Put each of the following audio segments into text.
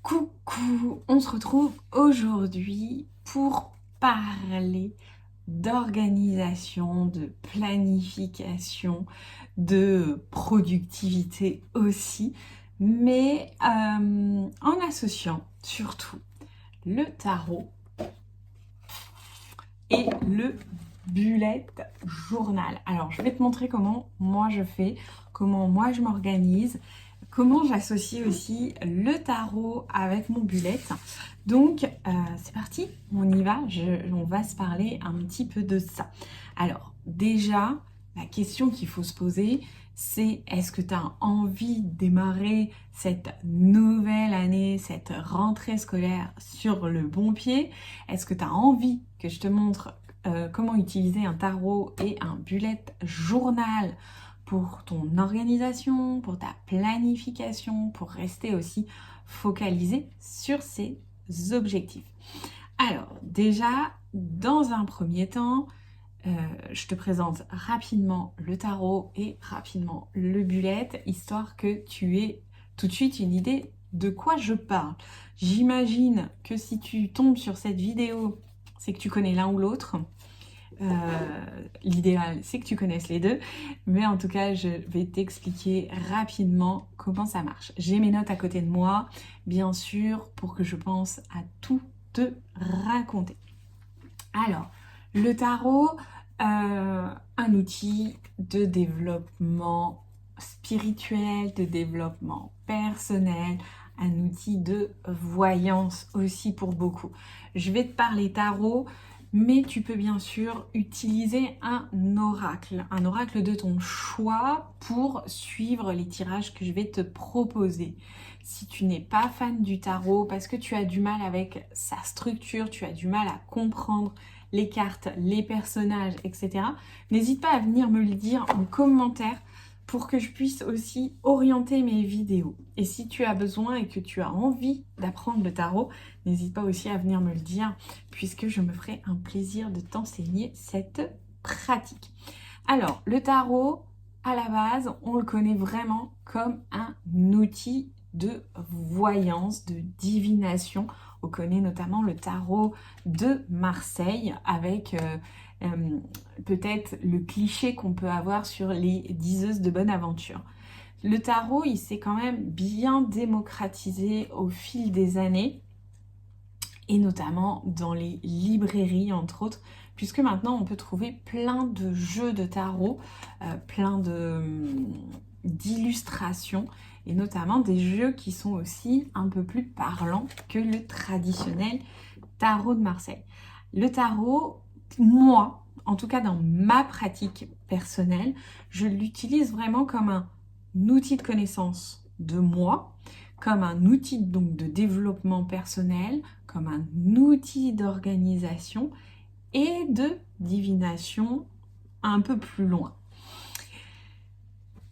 Coucou, on se retrouve aujourd'hui pour parler d'organisation, de planification, de productivité aussi, mais en associant surtout le tarot et le bullet journal. Alors, je vais te montrer comment moi je fais, comment moi je m'organise, comment j'associe aussi le tarot avec mon bullet. Donc, c'est parti, on y va, on va se parler un petit peu de ça. Alors, déjà, la question qu'il faut se poser, c'est est-ce que tu as envie de démarrer cette nouvelle année, cette rentrée scolaire sur le bon pied? Est-ce que tu as envie que je te montre comment utiliser un tarot et un bullet journal pour ton organisation, pour ta planification, pour rester aussi focalisé sur ces objectifs? Alors déjà, dans un premier temps, je te présente rapidement le tarot et rapidement le bullet, histoire que tu aies tout de suite une idée de quoi je parle. J'imagine que si tu tombes sur cette vidéo, c'est que tu connais l'un ou l'autre. L'idéal, c'est que tu connaisses les deux, mais en tout cas, je vais t'expliquer rapidement comment ça marche. J'ai mes notes à côté de moi, bien sûr, pour que je pense à tout te raconter. Alors, le tarot, un outil de développement spirituel, de développement personnel, un outil de voyance aussi pour beaucoup. Je vais te parler tarot, mais tu peux bien sûr utiliser un oracle de ton choix pour suivre les tirages que je vais te proposer. Si tu n'es pas fan du tarot parce que tu as du mal avec sa structure, tu as du mal à comprendre les cartes, les personnages, etc., n'hésite pas à venir me le dire en commentaire pour que je puisse aussi orienter mes vidéos. Et si tu as besoin et que tu as envie d'apprendre le tarot, n'hésite pas aussi à venir me le dire puisque je me ferai un plaisir de t'enseigner cette pratique. Alors, le tarot, à la base, on le connaît vraiment comme un outil de voyance, de divination. On connaît notamment le tarot de Marseille avec peut-être le cliché qu'on peut avoir sur les diseuses de bonne aventure. Le tarot, il s'est quand même bien démocratisé au fil des années et notamment dans les librairies entre autres, puisque maintenant on peut trouver plein de jeux de tarot, plein d'illustrations et notamment des jeux qui sont aussi un peu plus parlants que le traditionnel tarot de Marseille. Le tarot, moi, en tout cas dans ma pratique personnelle, je l'utilise vraiment comme un outil de connaissance de moi, comme un outil donc de développement personnel, comme un outil d'organisation et de divination un peu plus loin.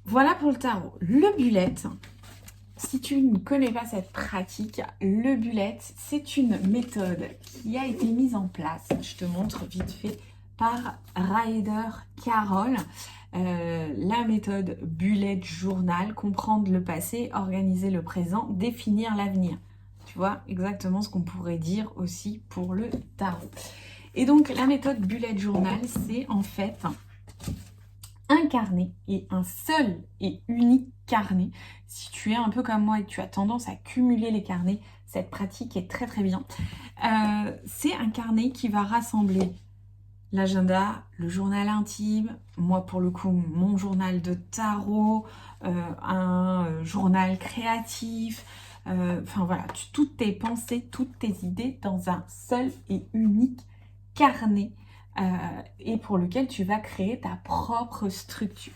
Voilà pour le tarot. Le bullet, si tu ne connais pas cette pratique, le bullet, c'est une méthode qui a été mise en place, je te montre vite fait, par Ryder Carroll. La méthode bullet journal, comprendre le passé, organiser le présent, définir l'avenir. Tu vois exactement ce qu'on pourrait dire aussi pour le tarot. Et donc la méthode bullet journal, c'est en fait un carnet et un seul et unique carnet. Si tu es un peu comme moi et que tu as tendance à cumuler les carnets, cette pratique est très très bien. C'est un carnet qui va rassembler l'agenda, le journal intime, moi pour le coup mon journal de tarot, un journal créatif, enfin voilà, toutes tes pensées, toutes tes idées dans un seul et unique carnet et pour lequel tu vas créer ta propre structure.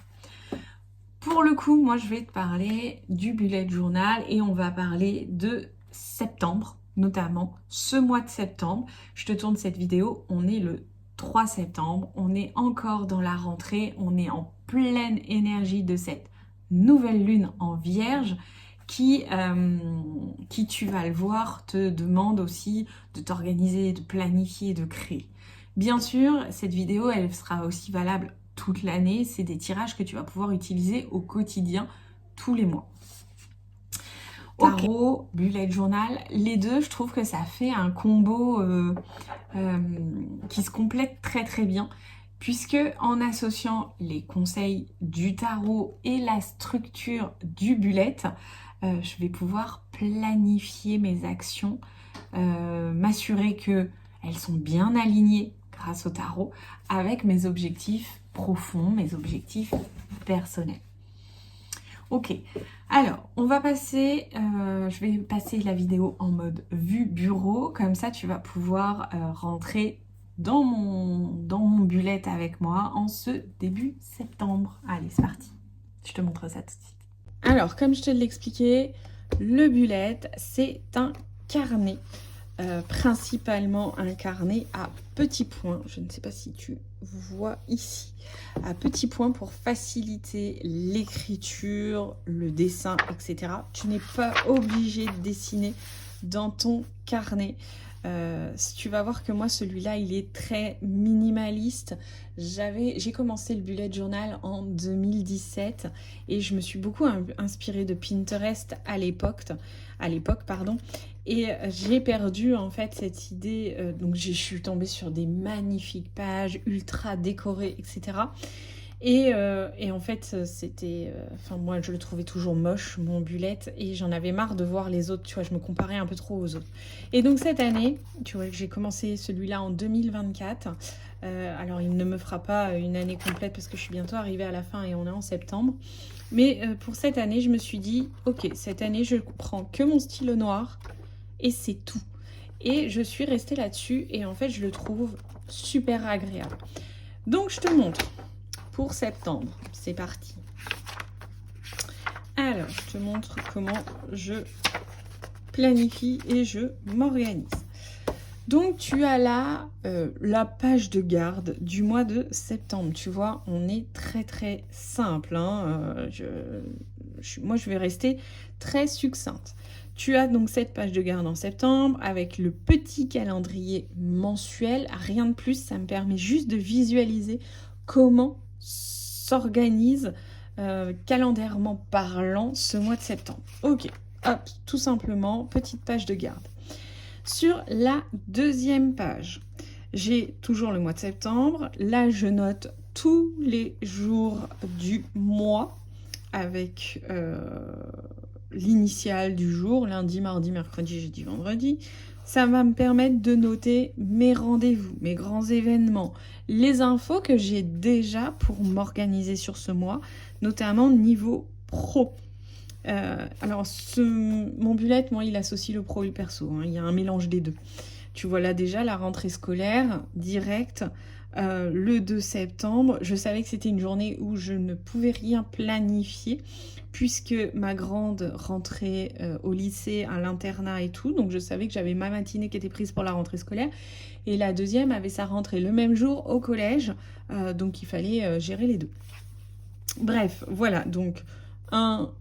Pour le coup, moi je vais te parler du bullet journal et on va parler de septembre, notamment ce mois de septembre. Je te tourne cette vidéo, on est le 3 septembre, on est encore dans la rentrée, on est en pleine énergie de cette nouvelle lune en Vierge qui tu vas le voir, te demande aussi de t'organiser, de planifier, de créer. Bien sûr, cette vidéo, elle sera aussi valable toute l'année. C'est des tirages que tu vas pouvoir utiliser au quotidien tous les mois. Tarot, bullet journal, les deux, je trouve que ça fait un combo qui se complète très très bien, puisque en associant les conseils du tarot et la structure du bullet, je vais pouvoir planifier mes actions, m'assurer que elles sont bien alignées grâce au tarot avec mes objectifs profonds, mes objectifs personnels. Ok, alors on va passer, je vais passer la vidéo en mode vue bureau, comme ça tu vas pouvoir rentrer dans mon bullet avec moi en ce début septembre. Allez, c'est parti, je te montre ça tout de suite. Alors, comme je te l'expliquais, le bullet, c'est un carnet. Principalement un carnet à petits points, je ne sais pas si tu vois ici, à petits points pour faciliter l'écriture, le dessin, etc. Tu n'es pas obligé de dessiner dans ton carnet. Tu vas voir que moi celui-là il est très minimaliste. J'ai commencé le bullet journal en 2017 et je me suis beaucoup inspirée de Pinterest à l'époque, et j'ai perdu en fait cette idée, donc je suis tombée sur des magnifiques pages ultra décorées, etc. Et en fait, c'était... Enfin, moi, je le trouvais toujours moche, mon bullet, et j'en avais marre de voir les autres, tu vois, je me comparais un peu trop aux autres. Et donc, cette année, tu vois, j'ai commencé celui-là en 2024. Alors, il ne me fera pas une année complète, parce que je suis bientôt arrivée à la fin, et on est en septembre. Mais pour cette année, je me suis dit, ok, cette année, je prends que mon stylo noir, et c'est tout. Et je suis restée là-dessus, et en fait, je le trouve super agréable. Donc, je te montre. Pour septembre, c'est parti. Alors, je te montre comment je planifie et je m'organise. Donc, tu as là la page de garde du mois de septembre. Tu vois, on est très très simple. Hein. Moi, je vais rester très succincte. Tu as donc cette page de garde en septembre avec le petit calendrier mensuel. Rien de plus, ça me permet juste de visualiser comment s'organise calendairement parlant ce mois de septembre. Ok, hop, tout simplement, petite page de garde. Sur la deuxième page, j'ai toujours le mois de septembre. Là, je note tous les jours du mois avec l'initiale du jour, lundi, mardi, mercredi, jeudi, vendredi. Ça va me permettre de noter mes rendez-vous, mes grands événements, les infos que j'ai déjà pour m'organiser sur ce mois, notamment niveau pro. Alors, mon bullet, moi, il associe le pro et le perso. Hein, il y a un mélange des deux. Tu vois là déjà la rentrée scolaire directe. Le 2 septembre, je savais que c'était une journée où je ne pouvais rien planifier puisque ma grande rentrait au lycée, à l'internat et tout. Donc, je savais que j'avais ma matinée qui était prise pour la rentrée scolaire. Et la deuxième avait sa rentrée le même jour au collège. Donc, il fallait gérer les deux. Bref, voilà. Donc, un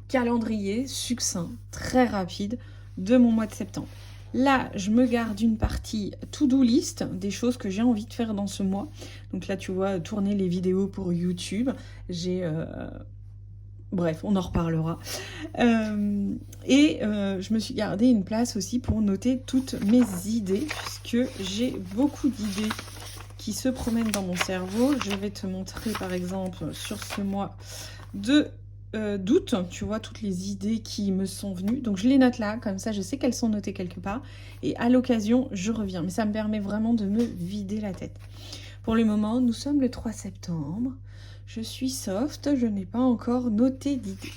calendrier succinct, très rapide de mon mois de septembre. Là, je me garde une partie to-do list, des choses que j'ai envie de faire dans ce mois. Donc là, tu vois, tourner les vidéos pour YouTube. Bref, on en reparlera. Je me suis gardé une place aussi pour noter toutes mes idées, puisque j'ai beaucoup d'idées qui se promènent dans mon cerveau. Je vais te montrer, par exemple, sur ce mois d'août, tu vois, toutes les idées qui me sont venues. Donc, je les note là, comme ça, je sais qu'elles sont notées quelque part. Et à l'occasion, je reviens. Mais ça me permet vraiment de me vider la tête. Pour le moment, nous sommes le 3 septembre. Je suis soft, je n'ai pas encore noté d'idées.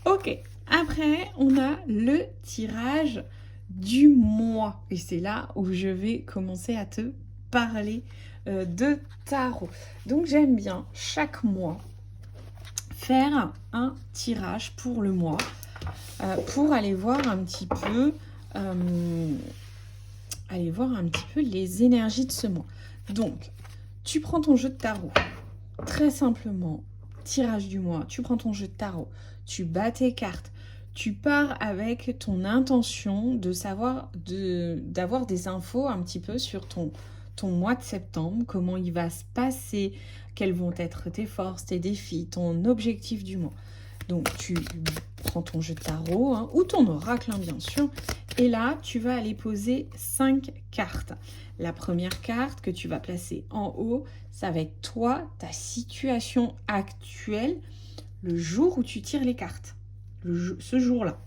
Ok, après, on a le tirage du mois. Et c'est là où je vais commencer à te parler de tarot. Donc, j'aime bien chaque mois faire un tirage pour le mois pour aller voir un petit peu les énergies de ce mois. Donc, tu prends ton jeu de tarot, très simplement, tirage du mois, tu prends ton jeu de tarot, tu bats tes cartes, tu pars avec ton intention de savoir, d'avoir des infos un petit peu sur ton mois de septembre, comment il va se passer, quelles vont être tes forces, tes défis, ton objectif du mois. Donc, tu prends ton jeu de tarot, hein, ou ton oracle, hein, bien sûr. Et là, tu vas aller poser 5 cartes. La première carte que tu vas placer en haut, ça va être toi, ta situation actuelle, le jour où tu tires les cartes. Ce jour-là.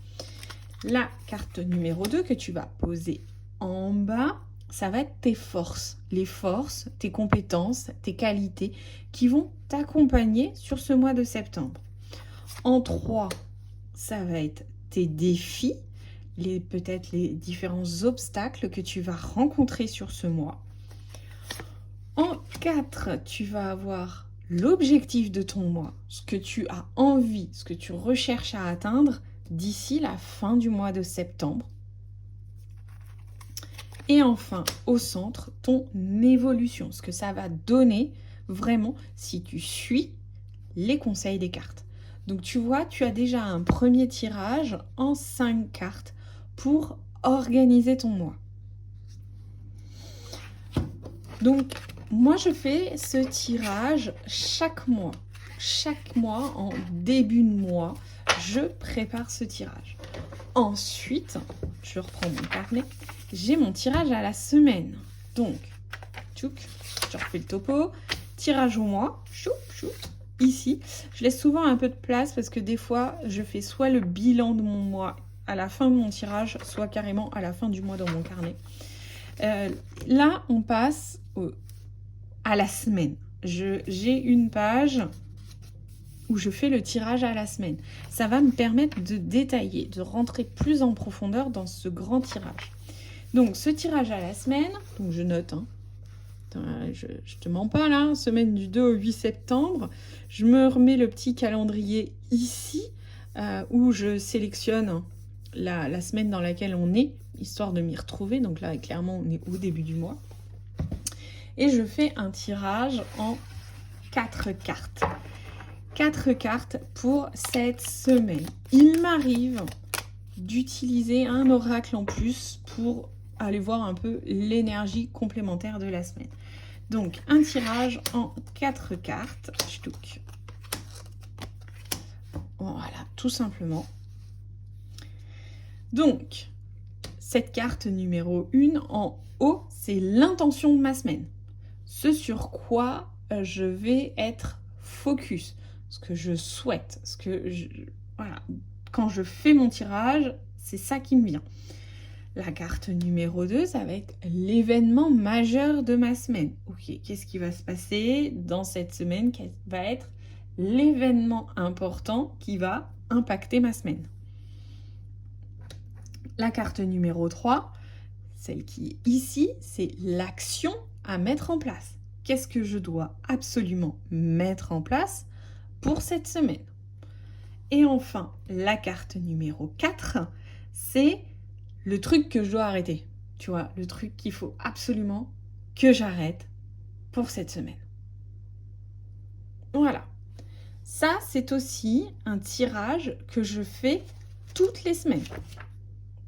La carte numéro 2 que tu vas poser en bas, ça va être tes forces. Les forces, tes compétences, tes qualités qui vont t'accompagner sur ce mois de septembre. En 3, ça va être tes défis, peut-être les différents obstacles que tu vas rencontrer sur ce mois. En 4, tu vas avoir l'objectif de ton mois, ce que tu as envie, ce que tu recherches à atteindre d'ici la fin du mois de septembre. Et enfin, au centre, ton évolution, ce que ça va donner vraiment si tu suis les conseils des cartes. Donc tu vois, tu as déjà un premier tirage en 5 cartes pour organiser ton mois. Donc moi je fais ce tirage chaque mois. Chaque mois, en début de mois, je prépare ce tirage. Ensuite, je reprends mon carnet, j'ai mon tirage à la semaine. Donc, tchouk, je refais le topo, tirage au mois, choup, choup. Ici, je laisse souvent un peu de place parce que des fois, je fais soit le bilan de mon mois à la fin de mon tirage, soit carrément à la fin du mois dans mon carnet. Là, on passe à la semaine. J'ai une page où je fais le tirage à la semaine. Ça va me permettre de détailler, de rentrer plus en profondeur dans ce grand tirage. Donc, ce tirage à la semaine, donc je note, hein. Je te mens pas là, semaine du 2 au 8 septembre, je me remets le petit calendrier ici, où je sélectionne la semaine dans laquelle on est, histoire de m'y retrouver. Donc là, clairement, on est au début du mois. Et je fais un tirage en 4 cartes. 4 cartes pour cette semaine. Il m'arrive d'utiliser un oracle en plus pour aller voir un peu l'énergie complémentaire de la semaine. Donc, un tirage en 4 cartes. Ch'touk. Voilà, tout simplement. Donc, cette carte numéro 1 en haut, c'est l'intention de ma semaine. Ce sur quoi je vais être focus, ce que je souhaite, voilà. Quand je fais mon tirage, c'est ça qui me vient. La carte numéro 2, ça va être l'événement majeur de ma semaine. Ok, qu'est-ce qui va se passer dans cette semaine? Quel va être l'événement important qui va impacter ma semaine? La carte numéro 3, celle qui est ici, c'est l'action à mettre en place. Qu'est-ce que je dois absolument mettre en place pour cette semaine? Et enfin, la carte numéro 4, c'est le truc que je dois arrêter. Tu vois, le truc qu'il faut absolument que j'arrête pour cette semaine. Voilà. Ça, c'est aussi un tirage que je fais toutes les semaines.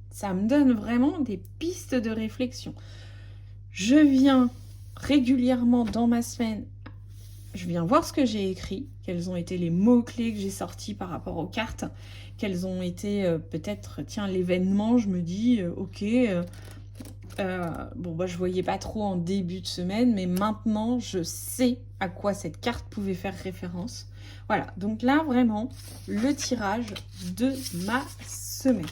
Ça me donne vraiment des pistes de réflexion. Je viens régulièrement dans ma semaine, je viens voir ce que j'ai écrit, quels ont été les mots-clés que j'ai sortis par rapport aux cartes, quels ont été peut-être, tiens, l'événement, je me dis, ok, bon, bah, je voyais pas trop en début de semaine, mais maintenant, je sais à quoi cette carte pouvait faire référence. Voilà, donc là, vraiment, le tirage de ma semaine.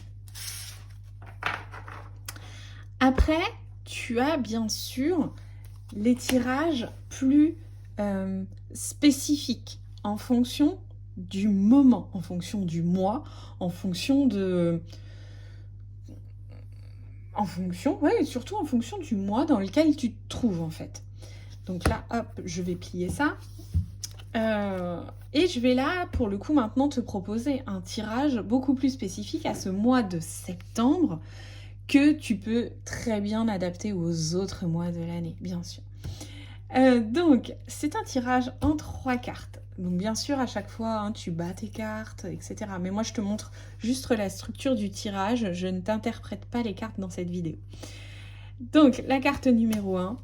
Après, tu as bien sûr les tirages plus spécifiques en fonction du moment, en fonction du mois, surtout en fonction du mois dans lequel tu te trouves en fait. Donc là, hop, je vais plier ça. Et je vais là, pour le coup, maintenant te proposer un tirage beaucoup plus spécifique à ce mois de septembre que tu peux très bien adapter aux autres mois de l'année, bien sûr. Donc, c'est un tirage en 3 cartes. Donc, bien sûr, à chaque fois, hein, tu bats tes cartes, etc. Mais moi, je te montre juste la structure du tirage. Je ne t'interprète pas les cartes dans cette vidéo. Donc, la carte numéro 1,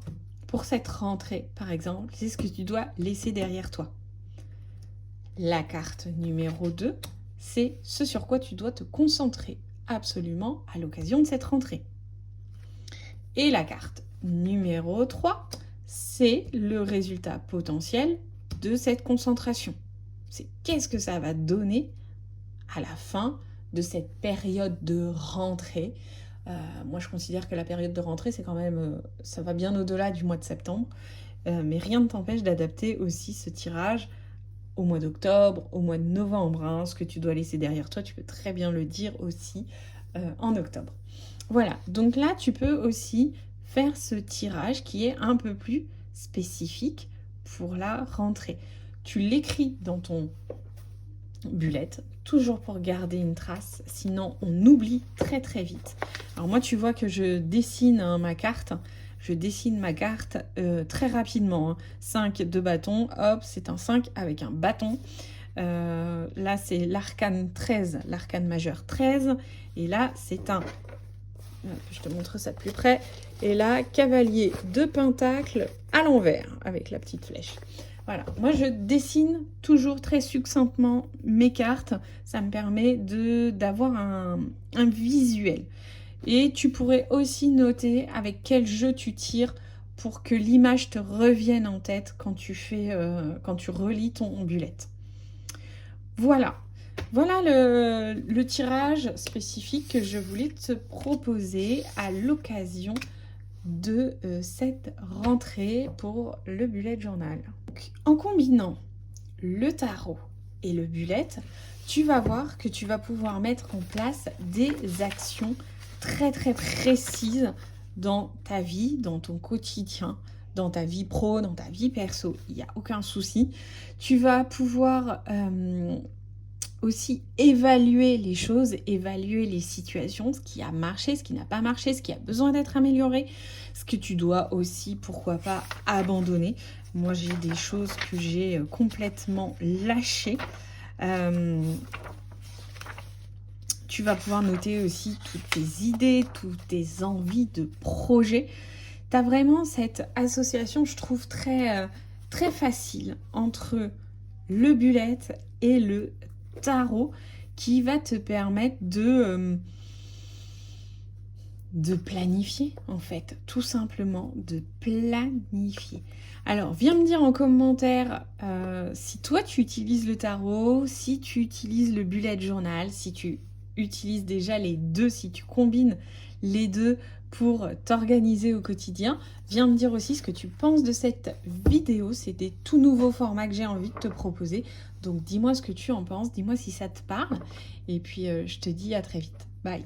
pour cette rentrée, par exemple, c'est ce que tu dois laisser derrière toi. La carte numéro 2, c'est ce sur quoi tu dois te concentrer absolument à l'occasion de cette rentrée. Et la carte numéro 3, c'est le résultat potentiel de cette concentration. C'est qu'est-ce que ça va donner à la fin de cette période de rentrée. Moi, je considère que la période de rentrée, c'est quand même, ça va bien au-delà du mois de septembre, mais rien ne t'empêche d'adapter aussi ce tirage au mois d'octobre, au mois de novembre, hein, ce que tu dois laisser derrière toi, tu peux très bien le dire aussi en octobre. Voilà, donc là, tu peux aussi faire ce tirage qui est un peu plus spécifique pour la rentrée. Tu l'écris dans ton bullet, toujours pour garder une trace, sinon on oublie très très vite. Alors moi, tu vois que je dessine ma carte. Je dessine ma carte très rapidement. 5 de bâton, hop, c'est un 5 avec un bâton. Là, c'est l'arcane 13, l'arcane majeur 13. Et là, c'est un... Je te montre ça de plus près. Et là, cavalier de pentacle à l'envers, avec la petite flèche. Voilà, moi je dessine toujours très succinctement mes cartes. Ça me permet d'avoir un visuel. Et tu pourrais aussi noter avec quel jeu tu tires pour que l'image te revienne en tête quand tu relis ton bullet. Voilà. Voilà le tirage spécifique que je voulais te proposer à l'occasion de cette rentrée pour le bullet journal. Donc, en combinant le tarot et le bullet, tu vas voir que tu vas pouvoir mettre en place des actions très très précises dans ta vie, dans ton quotidien, dans ta vie pro, dans ta vie perso. Il n'y a aucun souci. Tu vas pouvoir aussi évaluer les choses, évaluer les situations, ce qui a marché, ce qui n'a pas marché, ce qui a besoin d'être amélioré, ce que tu dois aussi, pourquoi pas, abandonner. Moi, j'ai des choses que j'ai complètement lâchées. Tu vas pouvoir noter aussi toutes tes idées, toutes tes envies de projet. Tu as vraiment cette association, je trouve, très, très facile entre le bullet et le tarot qui va te permettre de planifier, en fait, tout simplement de planifier. Alors, viens me dire en commentaire si toi tu utilises le tarot, si tu utilises le bullet journal, si tu utilises déjà les deux, si tu combines les deux pour t'organiser au quotidien. Viens me dire aussi ce que tu penses de cette vidéo. C'est des tout nouveaux formats que j'ai envie de te proposer. Donc dis-moi ce que tu en penses, dis-moi si ça te parle. Et puis je te dis à très vite. Bye.